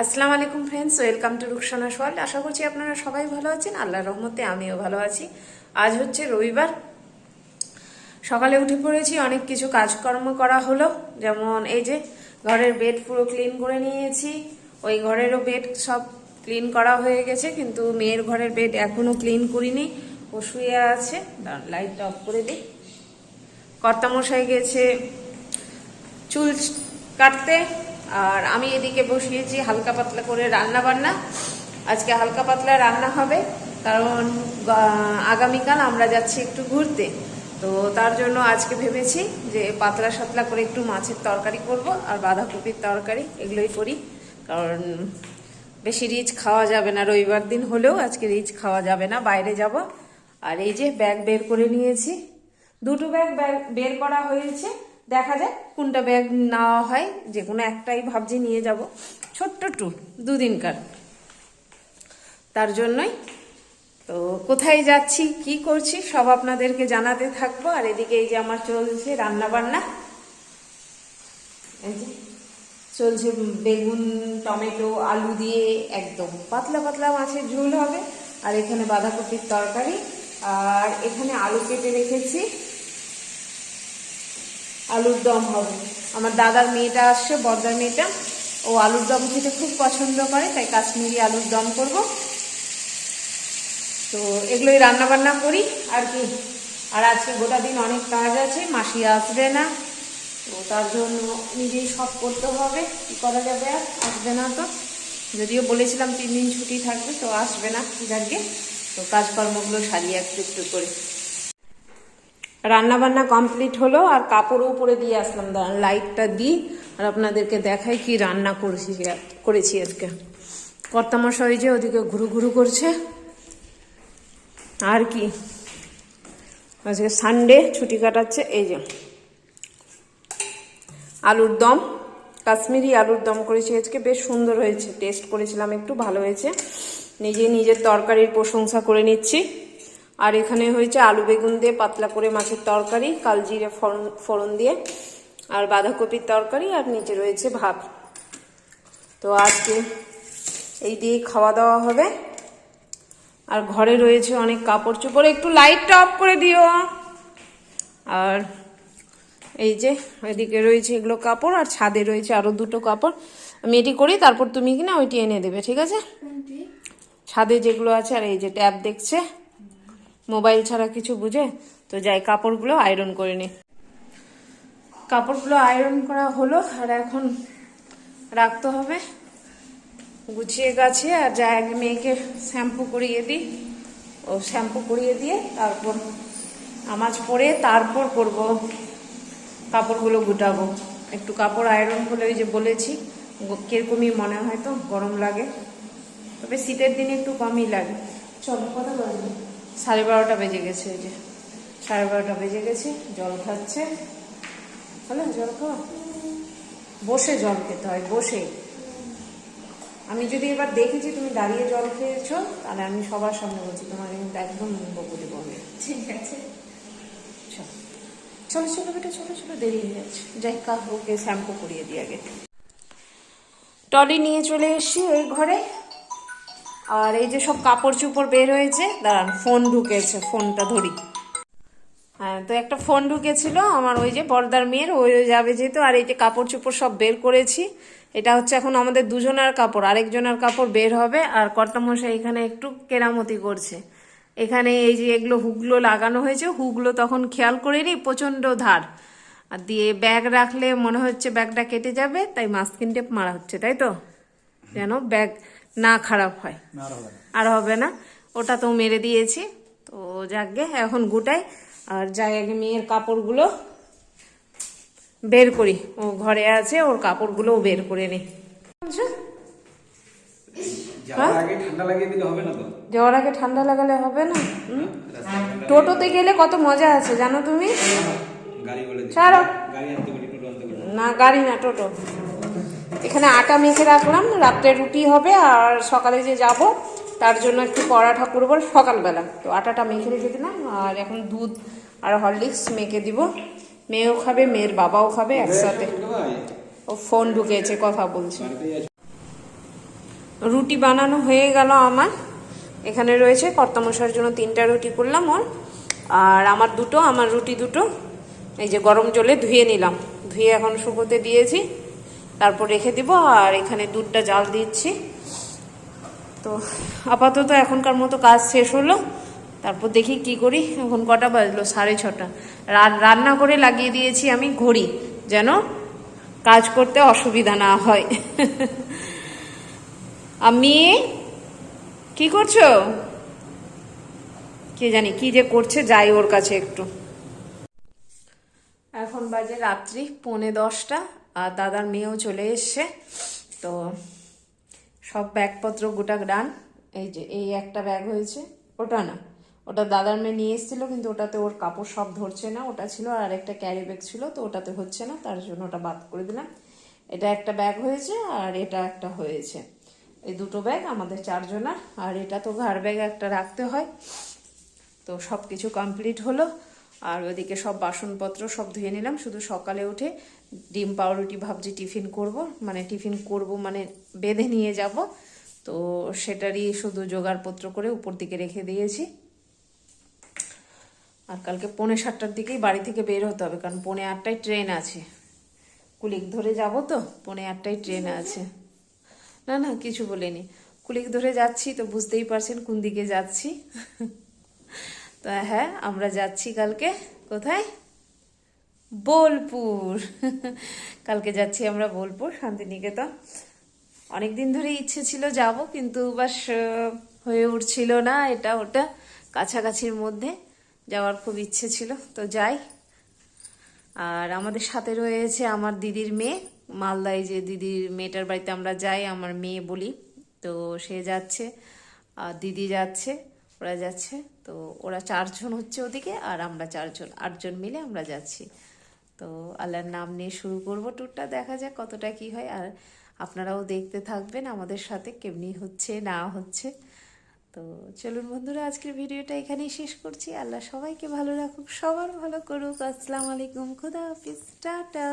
আসসালামু আলাইকুম friends, welcome to রুকসানাস world. আশা করছি আপনারা সবাই ভালো আছেন। আল্লাহর রহমতে আমিও ভালো আছি। আজ হচ্ছে রবিবার, সকালে উঠে পড়েছি, অনেক কিছু কাজকর্ম করা হলো। যেমন এই যে ঘরের বেড পুরো ক্লিন করে নিয়েছি, ওই ঘরেরও বেড সব ক্লিন করা হয়ে গেছে, কিন্তু মেয়ের ঘরের বেড এখনো ক্লিন করিনি, ও শুয়ে আছে। লাইটটা অফ করে দিই। কর্তামশাই গেছে চুল কাটতে, আর আমি এদিকে বসিয়েছি হালকা পাতলা করে রান্না বান্না। আজকে হালকা পাতলা রান্না হবে, কারণ আগামীকাল আমরা যাচ্ছি একটু ঘুরতে। তো তার জন্য আজকে ভেবেছি যে পাতলা সাতলা করে একটু মাছের তরকারি করব, আর বাঁধাকপির তরকারি, এগুলোই করি। কারণ বেশি রিচ খাওয়া যাবে না, রবিবার দিন হলেও আজকে রিচ খাওয়া যাবে না, বাইরে যাব। আর এই যে ব্যাগ বের করে নিয়েছি, দুটো ব্যাগ বের করা হয়েছে, দেখা যাক কোনটা ব্যাগ নেওয়া হয়। যে কোনো একটাই ভাবছি নিয়ে যাব, ছোট্ট ট্যুর, দুদিনকার। তার জন্যই তো কোথায় যাচ্ছি কি করছি সব আপনাদেরকে জানাতে থাকবো। আর এদিকে এই যে আমার চলছে রান্না বান্না, এই যে চলছে বেগুন টমেটো আলু দিয়ে একদম পাতলা পাতলা মাছের ঝোল হবে। আর এখানে বাঁধাকপির তরকারি, আর এখানে আলু কেটে রেখেছি, আলুর দম হবে। আমার দাদার মেয়েটা আসছে, বড়দার মেয়েটা, ও আলুর দম খেতে খুব পছন্দ করে, তাই কাশ্মীরি আলুর দম করব। তো এগুলোই রান্না বান্না করি আর কি। আর আজকে গোটা দিন অনেক কাজ আছে, মাসি আসবে না, তো তার জন্য নিজেই সব করতে হবে। কি করা যাবে, আর আসবে না তো, যদিও বলেছিলাম 3 দিন ছুটি থাকবে, তো আসবে না যাকে। তো কাজকর্মগুলো সারিয়ে একটু একটু করে। রান্না বান্না কমপ্লিট হলো, আর কাপড়ও উপরে দিয়ে আসলাম। লাইটটা দিই আর আপনাদেরকে দেখাই কি রান্না করেছি আজকে। কর্তামশাই যে ওদিকে ঘুরু ঘুরু করছে। আর কি, আজকে সানডে, ছুটি কাটাচ্ছে। এই যে আলুর দম, কাশ্মীরি আলুর দম করেছি আজকে, বেশ সুন্দর হয়েছে, টেস্ট করেছিলাম একটু, ভালো হয়েছে। নিজের তরকারির প্রশংসা করে নিচ্ছি। আর এখানে হয়েছে আলু বেগুন দিয়ে পাতলা করে মাছের তরকারি, কালজিরে ফোড়ন দিয়ে, আর বাঁধাকপির তরকারি, আর নিচে রয়েছে ভাত। তো আজকে এই দিয়ে খাওয়া দাওয়া হবে। আর ঘরে রয়েছে অনেক কাপড় চোপড়, একটু লাইটটা অফ করে দিও। আর এই যে এদিকে রয়েছে এগুলো কাপড়, আর ছাদে রয়েছে আরো দুটো কাপড়। আমি এটি করি, তারপর তুমি কিনা ওইটি এনে দেবে, ঠিক আছে? ছাদে যেগুলো আছে। আর এই যে ট্যাব দেখছে, মোবাইল ছাড়া কিছু বুঝে। তো যাই কাপড়গুলো আয়রন করে নি। কাপড়গুলো আয়রন করা হলো, আর এখন রাখতে হবে গুছিয়ে গাছিয়ে। আর যাই আগে মেয়েকে শ্যাম্পু করিয়ে দিই, ও শ্যাম্পু করিয়ে দিয়ে তারপর নামাজ পড়ে তারপর করব কাপড়গুলো গুটাবো। একটু কাপড় আয়রন হলে, ওই যে বলেছি কিরকমই মনে হয়, তো গরম লাগে, তবে শীতের দিনে একটু কমই লাগে। চলো, কথা বলবো। 12:30 বেজে গেছে, ওই যে 12:30 বেজে গেছে। জল খাচ্ছে, হলো জল খাওয়া, বসে জল খেতে হয়, বসে। আমি যদি এবার দেখেছি তুমি দাঁড়িয়ে জল খেয়েছো, তাহলে আমি সবার সামনে বলছি, তোমার কিন্তু একদম বকুটি বলবে, ঠিক আছে? চলো চলো বেটা, চলো চলো, দেরি হয়ে যাচ্ছে। যাই ওকে শ্যাম্পু করিয়ে দিই আগে। টলি নিয়ে চলে এসছি ওই ঘরে। আর এই যে সব কাপড় চোপড় বের হয়েছে, দাঁড়ান, ফোন ঢুকেছে, ফোনটা ধরি। হ্যাঁ, তো একটা ফোন ঢুকেছিল আমার, ওই যে বড়দার মেয়ের, ওই যাবে যেহেতু। আর এই যে কাপড় চোপড় সব বের করেছি, এটা হচ্ছে এখন আমাদের দুজনের কাপড়, আরেকজনের কাপড় বের হবে। আর কর্তামশাই এখানে একটু কেরামতি করছে। এখানে এই যে এগুলো হুকগুলো লাগানো হয়েছে, হুকগুলো তখন খেয়াল করিনি, প্রচন্ড ধার। আর দিয়ে ব্যাগ রাখলে মনে হচ্ছে ব্যাগটা কেটে যাবে, তাই মাস্কিন টেপ মারা হচ্ছে, তাই তো, যেন ব্যাগ না খারাপ হয়। আর হবে না, ওটা তো মেরে দিয়েছি। তো যাকগে, এখন গোটাই। আর যাই আগে মেয়ের কাপড়গুলো বের করি, ও ঘরে আছে, ওর কাপড়গুলোও বের করে নি। যাওয়ার আগে ঠান্ডা লাগালে হবে না। টোটোতে গেলে কত মজা আছে জানো তুমি? ছাড়ো না, গাড়ি না, টোটো। এখানে আটা মেখে রাখলাম, রাত্রে রুটি হবে, আর সকালে যে যাব তার জন্য একটু পরাঠা করবো সকালবেলা। তো আটাটা মেখে রেখে দিলাম, আর এখন দুধ আর হরলিক্স মেখে দিব। মেয়েও খাবে, মেয়ের বাবাও খাবে একসাথে। ও ফোন ঢুকেছে, কথা বলছে। রুটি বানানো হয়ে গেল আমার। এখানে রয়েছে কর্তামশার জন্য 3টা রুটি করলাম ওর, আর আমার দুটো, আমার রুটি দুটো এই যে গরম জলে ধুয়ে নিলাম, ধুয়ে এখন শুকোতে দিয়েছি, তারপর রেখে দিব। আর এখানে দুধটা জাল দিচ্ছি। তো আপাতত এখনকার মতো কাজ শেষ হলো, তারপর দেখি কি করি। এখন কটা বাজলো? 6:30। রান্না করে লাগিয়ে দিয়েছি আমি ঘড়ি, যেন কাজ করতে অসুবিধা না হয়। আমি কি করছো? কে জানি কি যে করছে, যাই ওর কাছে একটু। এখন বাজে রাত্রি 9:45, আর দাদার মেয়েও চলে এসছে। তো সব ব্যাগপত্র গোটা ডান। এই যে এই একটা ব্যাগ হয়েছে, ওটা না, ওটা দাদার মেয়ে নিয়ে এসেছিল, কিন্তু ওটাতে ওর কাপড় সব ধরছে না, ওটা ছিল। আর একটা ক্যারি ব্যাগ ছিল, তো ওটাতে হচ্ছে না, তার জন্য ওটা বাদ করে দিলাম। এটা একটা ব্যাগ হয়েছে, আর এটা একটা হয়েছে। এই দুটো ব্যাগ আমাদের 4 জনের। আর এটা তো ঘাড় ব্যাগ একটা রাখতে হয়। তো সব কিছু কমপ্লিট হলো। আর ওদিকে সব বাসনপত্র সব ধুয়ে নিলাম। শুধু সকালে উঠে ডিম পাউরুটি ভাবছি টিফিন করব, মানে বেঁধে নিয়ে যাব। তো সেটারই শুধু জোগাড়পত্র করে উপর দিকে রেখে দিয়েছি। আর কালকে 7:45-র দিকেই বাড়ি থেকে বের হতে হবে, কারণ 7:45-টায় ট্রেন আছে। কুলিক ধরে যাব তো, 7:45-টায় ট্রেন আছে। না না, কিছু বলিনি। কুলিক ধরে যাচ্ছি তো বুঝতেই পারছেন কোন দিকে যাচ্ছি। তো হ্যাঁ, আমরা যাচ্ছি কালকে কোথায়? বোলপুর। কালকে যাচ্ছি আমরা বোলপুর, শান্তিনিকেতন। অনেকদিন ধরে ইচ্ছে ছিল যাব, কিন্তু বাস হয়ে উঠছিল না, এটা ওটা কাছাকাছির মধ্যে যাওয়ার খুব ইচ্ছে ছিল, তো যাই। আর আমাদের সাথে রয়েছে আমার দিদির মেয়ে, মালদায় যে দিদির মেয়েটার বাড়িতে আমরা যাই, আমার মেয়ে বলি। তো সে যাচ্ছে, আর দিদি যাচ্ছে, ওরা যাচ্ছে। তো ওরা 4 জন হচ্ছে ওদিকে, আর আমরা 4 জন, 8 জন মিলে আমরা যাচ্ছি। তো আল্লাহর নাম নিয়ে শুরু করব ট্যুরটা, দেখা যাক কতটা কি হয়। আর আপনারাও দেখতে থাকবেন আমাদের সাথে কেমনি হচ্ছে না হচ্ছে। তো চলুন বন্ধুরা, আজকের ভিডিওটা এখানেই শেষ করছি। আল্লাহ সবাইকে ভালো রাখুক, সবার ভালো করুক। আসসালামু আলাইকুম, খুদা হাফিজ, টাটা।